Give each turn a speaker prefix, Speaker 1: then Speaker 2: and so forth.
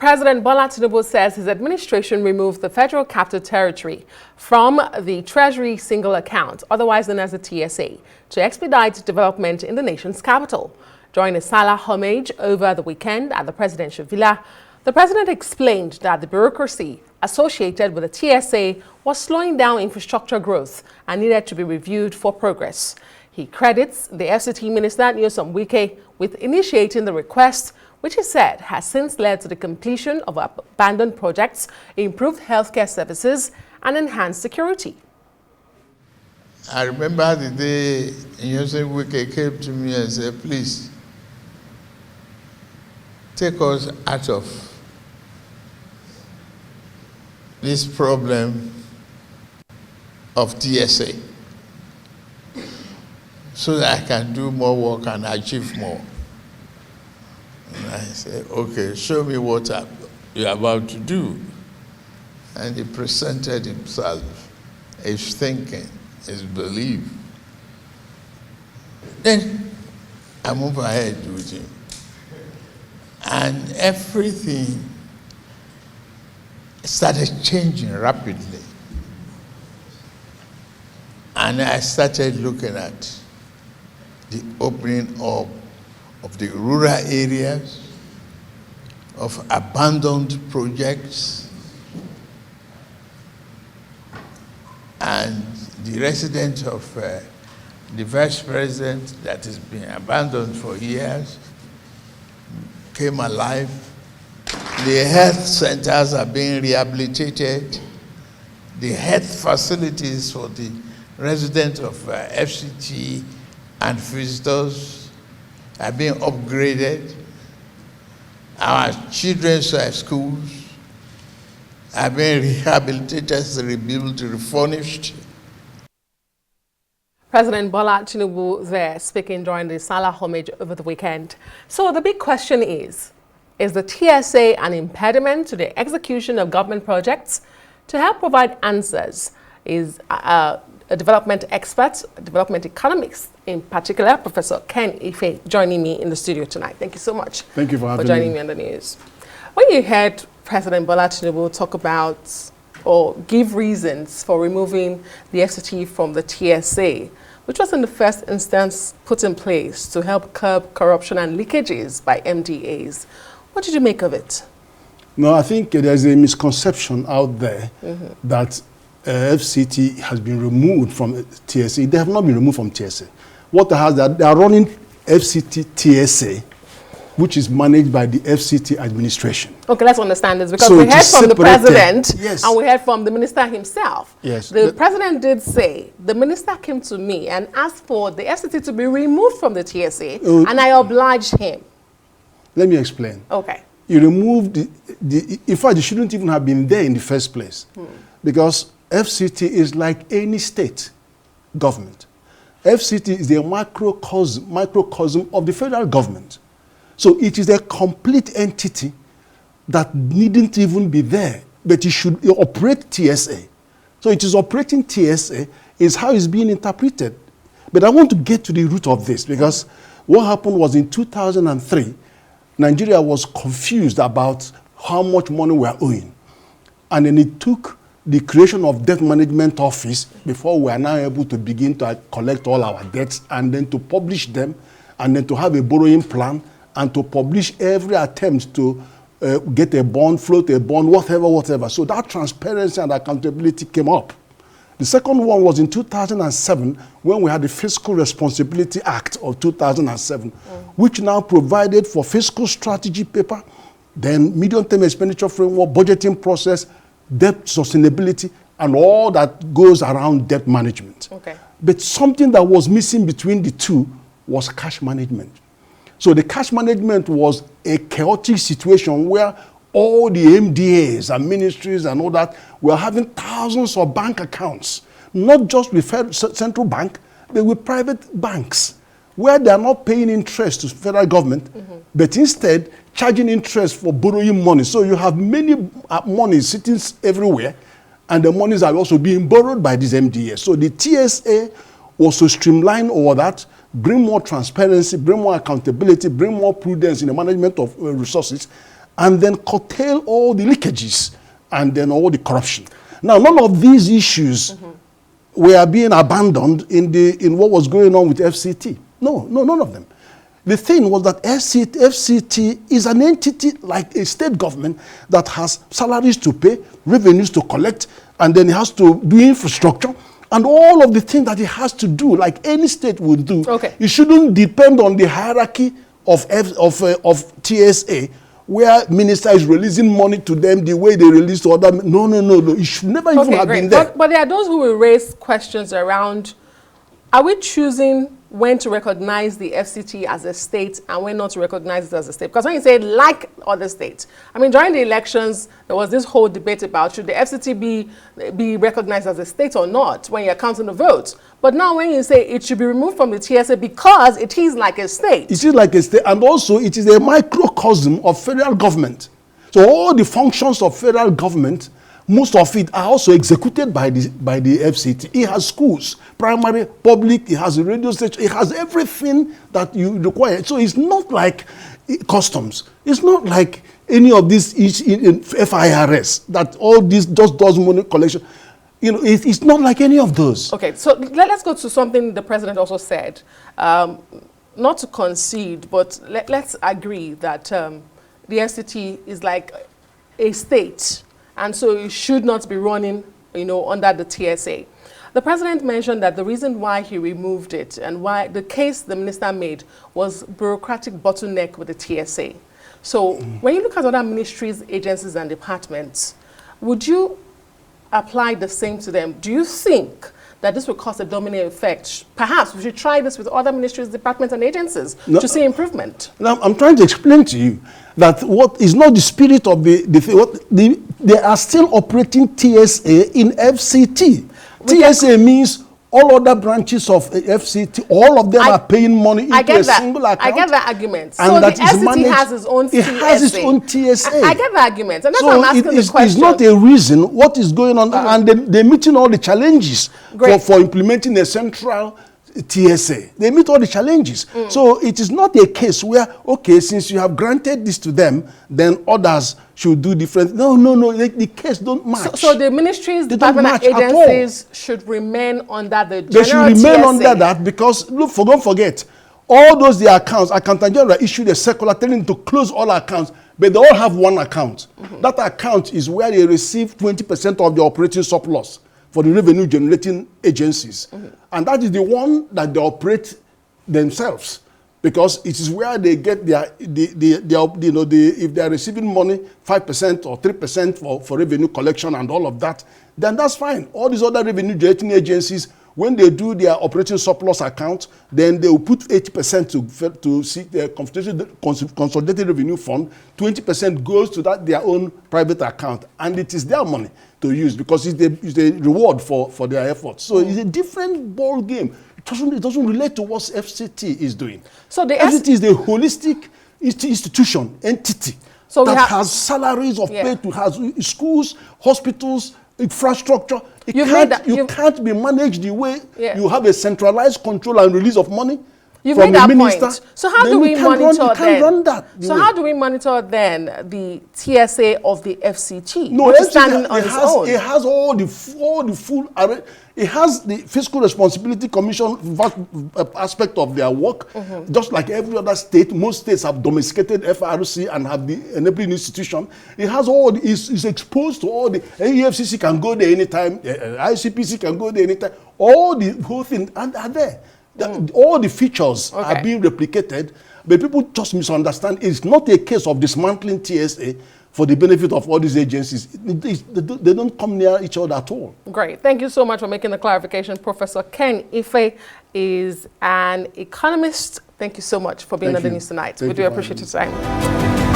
Speaker 1: President Bola Tinubu says his administration removed the Federal Capital Territory from the Treasury Single Account, otherwise known as the TSA, to expedite development in the nation's capital. During a Salah homage over the weekend at the presidential villa, the president explained that the bureaucracy associated with the TSA was slowing down infrastructure growth and needed to be reviewed for progress. He credits the FCT Minister Nyesom Wike with initiating the request, which he said has since led to the completion of abandoned projects, improved healthcare services, and enhanced security.
Speaker 2: I remember the day Nyesom Wike came to me and said, please, take us out of this problem of TSA so that I can do more work and achieve more. And I said, okay, show me what you're about to do. And he presented himself, his thinking, his belief. Then I moved ahead with him. And everything started changing rapidly. And I started looking at the opening up of the rural areas, of abandoned projects, and the residence of the vice president that has been abandoned for years came alive. The health centers are being rehabilitated. The health facilities for the residents of FCT and visitors are being upgraded. Our children's schools are being rehabilitated, rebuilt, refurnished.
Speaker 1: President Bola Tinubu there speaking during the Salah homage over the weekend. So the big question is the TSA an impediment to the execution of government projects? To help provide answers is a development expert, development economics in particular, Professor Ken Ife, joining me in the studio tonight. Thank you so much.
Speaker 3: Thank you for
Speaker 1: joining me on the news. When you heard President Bola Tinubu talk about or give reasons for removing the FCT from the TSA, which was in the first instance put in place to help curb corruption and leakages by MDAs, what did you make of it?
Speaker 3: No, I think there's a misconception out there that FCT has been removed from TSA. They have not been removed from TSA. What they are running FCT TSA, which is managed by the FCT administration.
Speaker 1: Okay, let's understand this, because
Speaker 3: so
Speaker 1: we heard from the president,
Speaker 3: yes,
Speaker 1: and we heard from the minister himself.
Speaker 3: Yes.
Speaker 1: The president did say, the minister came to me and asked for the FCT to be removed from the TSA, and I obliged him.
Speaker 3: Let me explain.
Speaker 1: Okay.
Speaker 3: You removed in fact, you shouldn't even have been there in the first place, because FCT is like any state government. FCT is a microcosm of the federal government. So it is a complete entity that needn't even be there, but it should operate TSA. So it is operating TSA is how it's being interpreted. But I want to get to the root of this, because what happened was in 2003, Nigeria was confused about how much money we are owing. And then it took the creation of debt management office before we are now able to begin to collect all our debts, and then to publish them, and then to have a borrowing plan, and to publish every attempt to get a bond, float a bond, whatever. So that transparency and accountability came up. The second one was in 2007, when we had the Fiscal Responsibility Act of 2007, which now provided for fiscal strategy paper, then medium-term expenditure framework, budgeting process, debt sustainability, and all that goes around debt management.
Speaker 1: Okay.
Speaker 3: But something that was missing between the two was cash management. So the cash management was a chaotic situation where all the MDAs and ministries and all that were having thousands of bank accounts, not just with central bank, but with private banks, where they are not paying interest to federal government, but instead charging interest for borrowing money. So you have many money sitting everywhere, and the monies are also being borrowed by these MDAs. So the TSA was to streamline all that, bring more transparency, bring more accountability, bring more prudence in the management of resources, and then curtail all the leakages and then all the corruption. Now, none of these issues were being abandoned in what was going on with FCT. No, none of them. The thing was that FCT is an entity like a state government that has salaries to pay, revenues to collect, and then it has to do infrastructure, and all of the things that it has to do, like any state would do. Okay. It shouldn't depend on the hierarchy of TSA, where minister is releasing money to them the way they release to other. No. It should never even have been there.
Speaker 1: But there are those who will raise questions around, are we choosing when to recognize the FCT as a state and when not to recognize it as a state? Because when you say like other states, I mean, during the elections, there was this whole debate about should the FCT be recognized as a state or not when you're counting the votes. But now when you say it should be removed from the TSA because it is like a state.
Speaker 3: It is like a state, and also it is a microcosm of federal government. So all the functions of federal government, most of it are also executed by the FCT. It has schools, primary, public, it has a radio station, it has everything that you require. So it's not like customs. It's not like any of these FIRS, that all this just does money collection. You know, it's not like any of those.
Speaker 1: Okay, so let's go to something the president also said. Not to concede, but let's agree that the FCT is like a state, and so it should not be running, under the TSA. The president mentioned that the reason why he removed it and why the case the minister made was bureaucratic bottleneck with the TSA. So when you look at other ministries, agencies, and departments, would you apply the same to them? Do you think that this will cause a domino effect? Perhaps we should try this with other ministries, departments, and agencies to see improvement.
Speaker 3: Now, I'm trying to explain to you that what is not the spirit of they are still operating TSA in FCT. TSA means all other branches of FCT, all of them are paying money into a single account.
Speaker 1: I get that argument.
Speaker 3: And
Speaker 1: so
Speaker 3: that
Speaker 1: the FCT has its own TSA.
Speaker 3: It has its own TSA.
Speaker 1: I get the argument. And that's why I'm asking the question.
Speaker 3: It's not a reason what is going on. And they're meeting all the challenges for implementing a central TSA. They meet all the challenges. So it is not a case where, okay, since you have granted this to them, then others should do different. No, the case don't match.
Speaker 1: So the ministries, department, and agencies should remain under the general
Speaker 3: They should remain
Speaker 1: TSA.
Speaker 3: under that because, look, don't forget, all those their accounts, Accountant General issued a circular telling them to close all accounts, but they all have one account. That account is where they receive 20% of the operating surplus for the revenue generating agencies. And that is the one that they operate themselves, because it is where they get if they are receiving money, 5% or 3% for revenue collection and all of that, then that's fine. All these other revenue generating agencies, when they do their operating surplus account, then they will put 80% to seek their consolidated revenue fund, 20% goes to their own private account, and it is their money to use because it's a reward for their efforts. So it's a different ball game. It doesn't relate to what FCT is doing. So the FCT is the holistic institution, entity that has salaries of pay to has schools, hospitals, infrastructure. You can't be managed the way you have a centralized control and release of money.
Speaker 1: You've made that point. So how do we monitor then? So how do we monitor then the TSA of the FCT?
Speaker 3: No, it has all the full array. It has the Fiscal Responsibility Commission aspect of their work. Just like every other state, most states have domesticated FRC and have the enabling institution. It has all. It's exposed to all the EFCC can go there anytime. ICPC can go there anytime. All the whole thing are there. All the features are being replicated, but people just misunderstand. It's not a case of dismantling TSA for the benefit of all these agencies. They don't come near each other at all.
Speaker 1: Great. Thank you so much for making the clarification. Professor Ken Ife is an economist. Thank you so much for being on the news tonight. We do appreciate your time.